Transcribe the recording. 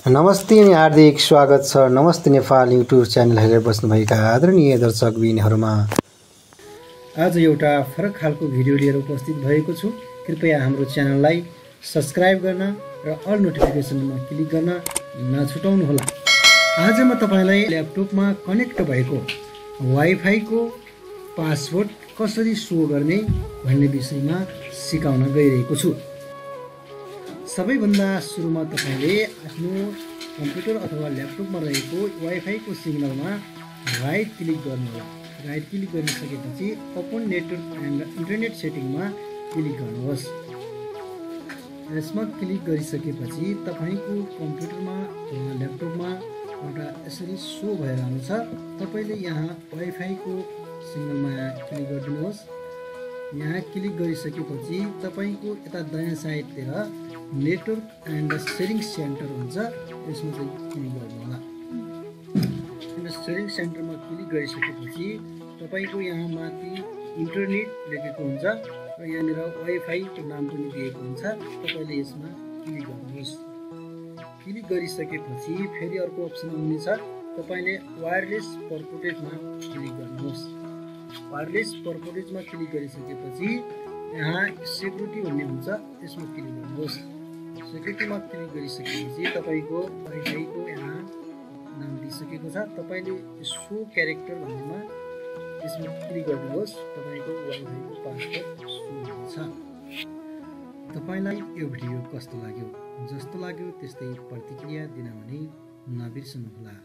नमस्ते अनि हार्दिक स्वागत छ। नमस्ते नेपाल युट्युब च्यानल हेरेर बस्नुभएका आदरणीय दर्शकबिनहरूमा आज एउटा फरक खालको भिडियो लिएर उपस्थित भएको छु। कृपया हाम्रो च्यानललाई सब्स्क्राइब गर्न र अल नोटिफिकेसनमा क्लिक गर्न नछुटाउनुहोला। आज म तपाईलाई ल्यापटपमा कनेक्ट भएको वाइफाईको पासवर्ड कसरी सो गर्ने भन्ने विषयमा सिकाउन गइरहेको छु। सबैभन्दा सुरुमा तपाईले आफ्नो कम्प्युटर अथवा ल्यापटपमा रहेको वाइफाईको सिग्नलमा राइट क्लिक गर्नुहोला। राइट क्लिक गरिसकेपछि ओपन नेटवर्क एन्ड इन्टरनेट सेटिङमा क्लिक गर्नुहोस्। यसमा क्लिक गरिसकेपछि तपाईको कम्प्युटरमा वा ल्यापटपमा एउटा यसरी सो भएर आउँछ। तपाईले यहाँ वाइफाईको सिग्नलमा क्लिक गरिदिनुहोस्। यहाँ क्लिक गरिसकेपछि तपाईको यता दायाँ साइडतिर नेटवर्क एन्ड सेटिङ सेन्टर हुन्छ, यसमा चाहिँ क्लिक गर्नुहोला। सेटिङ सेन्टरमा क्लिक गरिसकेपछि तपाईको यहाँ माथि इन्टरनेट लेखेको हुन्छ र यहाँनिर वाइफाईको नाम पनि दिएको हुन्छ। तपाईले यसमा क्लिक गर्नुहोस्। क्लिक गरिसकेपछि फेरि अर्को अप्सन आउनेछ। तपाईले वायरलेस परपोर्टेजमा क्लिक गर्नुहोस्। वायरलेस परपोर्टेजमा क्लिक गरिसकेपछि यहाँ सेक्युरिटी भन्ने हुन्छ, यसमा क्लिक गर्नुहोस्। सेक्युरिटीमा क्लिक गरिसकेपछि तपाईको वाइफाईको यहाँ नाम दिइसकेको छ। तपाईले सो क्यारेक्टर भन्नेमा यसमा क्लिक गर्नुहोस्। तपाईको वाइफाईको पासवर्ड सो हुन्छ। तपाईलाई यो भिडियो कस्तो लाग्यो? जस्तो लाग्यो त्यस्तै प्रतिक्रिया दिन भने नबिर्सनुहोला।